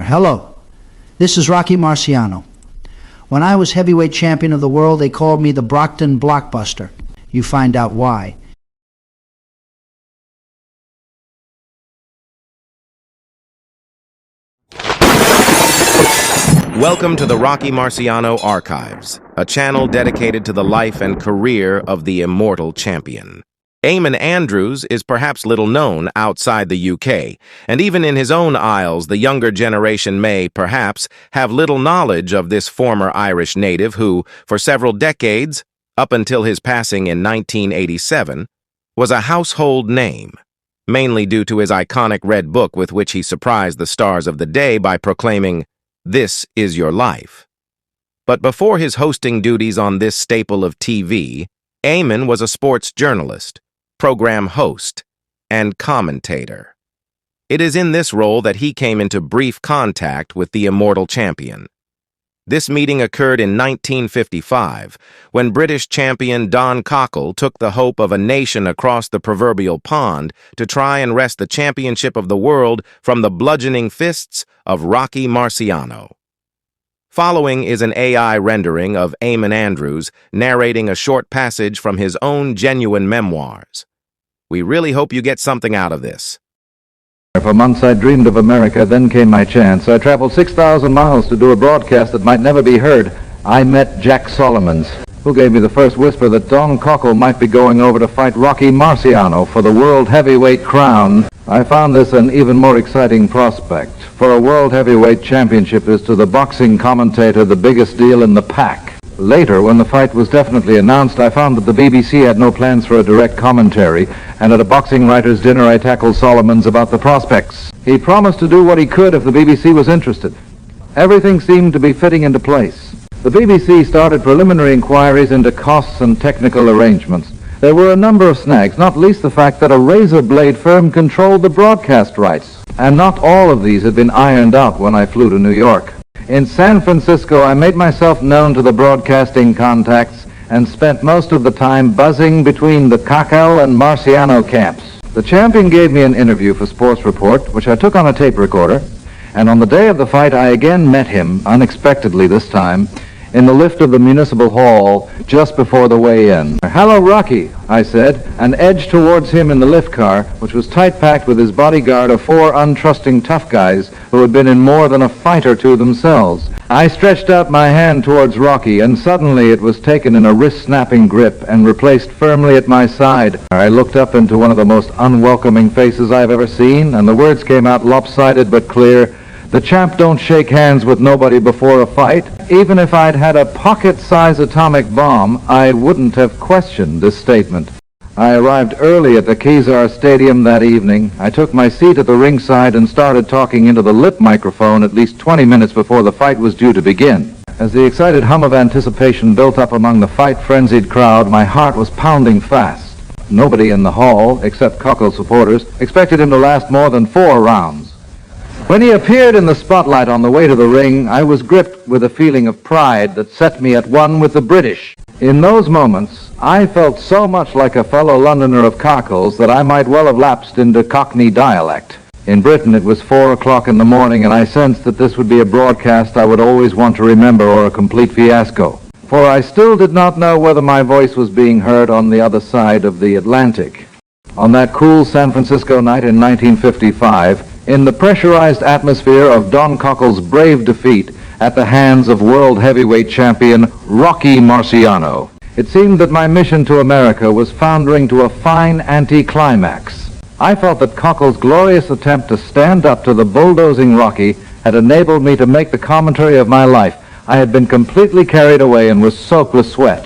Hello, this is Rocky Marciano. When I was heavyweight champion of the world, they called me the Brockton Blockbuster. You find out why. Welcome to the Rocky Marciano Archives, a channel dedicated to the life and career of the immortal champion. Eamon Andrews is perhaps little known outside the UK, and even in his own isles, the younger generation may, perhaps, have little knowledge of this former Irish native who, for several decades, up until his passing in 1987, was a household name, mainly due to his iconic red book with which he surprised the stars of the day by proclaiming, "This is your life." But before his hosting duties on this staple of TV, Eamon was a sports journalist, program host, and commentator. It is in this role that he came into brief contact with the immortal champion. This meeting occurred in 1955, when British champion Don Cockell took the hope of a nation across the proverbial pond to try and wrest the championship of the world from the bludgeoning fists of Rocky Marciano. Following is an AI rendering of Eamon Andrews narrating a short passage from his own genuine memoirs. We really hope you get something out of this. For months I dreamed of America, then came my chance. I traveled 6,000 miles to do a broadcast that might never be heard. I met Jack Solomons, who gave me the first whisper that Don Cockell might be going over to fight Rocky Marciano for the world heavyweight crown. I found this an even more exciting prospect, for a world heavyweight championship is to the boxing commentator the biggest deal in the pack. Later, when the fight was definitely announced, I found that the BBC had no plans for a direct commentary, and at a boxing writers' dinner I tackled Solomons about the prospects. He promised to do what he could if the BBC was interested. Everything seemed to be fitting into place. The BBC started preliminary inquiries into costs and technical arrangements. There were a number of snags, not least the fact that a razor blade firm controlled the broadcast rights, and not all of these had been ironed out when I flew to New York. In San Francisco, I made myself known to the broadcasting contacts and spent most of the time buzzing between the Cockell and Marciano camps. The champion gave me an interview for Sports Report, which I took on a tape recorder, and on the day of the fight I again met him, unexpectedly this time, in the lift of the Municipal Hall just before the weigh-in. "Hello, Rocky," I said, and edged towards him in the lift car, which was tight-packed with his bodyguard of 4 untrusting tough guys who had been in more than a fight or two themselves. I stretched out my hand towards Rocky, and suddenly it was taken in a wrist-snapping grip and replaced firmly at my side. I looked up into one of the most unwelcoming faces I've ever seen, and the words came out lopsided but clear, "The champ don't shake hands with nobody before a fight." Even if I'd had a pocket-sized atomic bomb, I wouldn't have questioned this statement. I arrived early at the Kezar Stadium that evening. I took my seat at the ringside and started talking into the lip microphone at least 20 minutes before the fight was due to begin. As the excited hum of anticipation built up among the fight-frenzied crowd, my heart was pounding fast. Nobody in the hall, except Cockell supporters, expected him to last more than 4 rounds. When he appeared in the spotlight on the way to the ring, I was gripped with a feeling of pride that set me at one with the British. In those moments, I felt so much like a fellow Londoner of Cockell's that I might well have lapsed into Cockney dialect. In Britain, it was 4 o'clock in the morning, and I sensed that this would be a broadcast I would always want to remember or a complete fiasco. For I still did not know whether my voice was being heard on the other side of the Atlantic. On that cool San Francisco night in 1955, in the pressurized atmosphere of Don Cockell's brave defeat at the hands of world heavyweight champion Rocky Marciano, it seemed that my mission to America was foundering to a fine anticlimax. I felt that Cockell's glorious attempt to stand up to the bulldozing Rocky had enabled me to make the commentary of my life. I had been completely carried away and was soaked with sweat.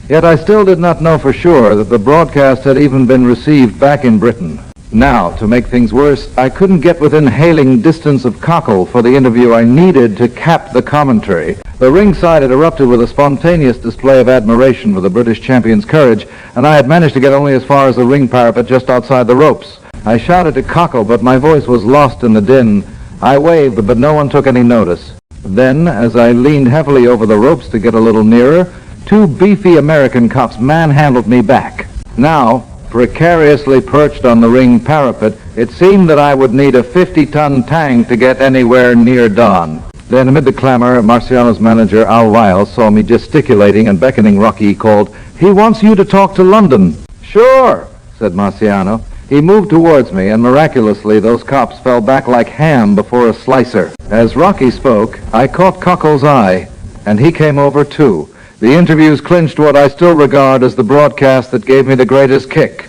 Yet I still did not know for sure that the broadcast had even been received back in Britain. Now, to make things worse, I couldn't get within hailing distance of Cockell for the interview I needed to cap the commentary. The ringside had erupted with a spontaneous display of admiration for the British champion's courage, and I had managed to get only as far as the ring parapet just outside the ropes. I shouted to Cockell, but my voice was lost in the din. I waved, but no one took any notice. Then, as I leaned heavily over the ropes to get a little nearer, 2 beefy American cops manhandled me back. Now, Precariously perched on the ring parapet, it seemed that I would need a 50-ton tank to get anywhere near Don. Then, amid the clamor, Marciano's manager, Al Wiles, saw me gesticulating and beckoning Rocky. He called, "He wants you to talk to London." "Sure," said Marciano. He moved towards me, and miraculously those cops fell back like ham before a slicer. As Rocky spoke, I caught Cockell's eye, and he came over too. The interviews clinched what I still regard as the broadcast that gave me the greatest kick.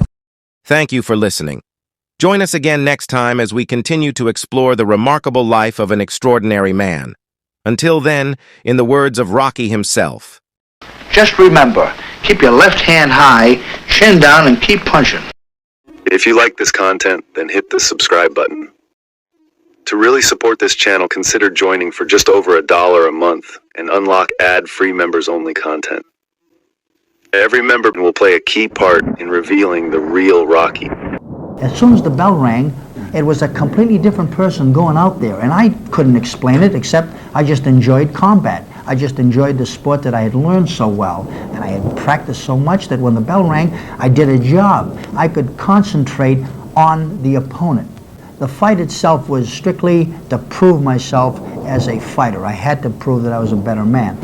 Thank you for listening. Join us again next time as we continue to explore the remarkable life of an extraordinary man. Until then, in the words of Rocky himself, Just remember, keep your left hand high, chin down, and keep punching. If you like this content, then hit the subscribe button. To really support this channel, consider joining for just over $1 a month and unlock ad-free members-only content. Every member will play a key part in revealing the real Rocky. As soon as the bell rang, it was a completely different person going out there, and I couldn't explain it except I just enjoyed combat. I just enjoyed the sport that I had learned so well, and I had practiced so much that when the bell rang, I did a job. I could concentrate on the opponent. The fight itself was strictly to prove myself as a fighter. I had to prove that I was a better man.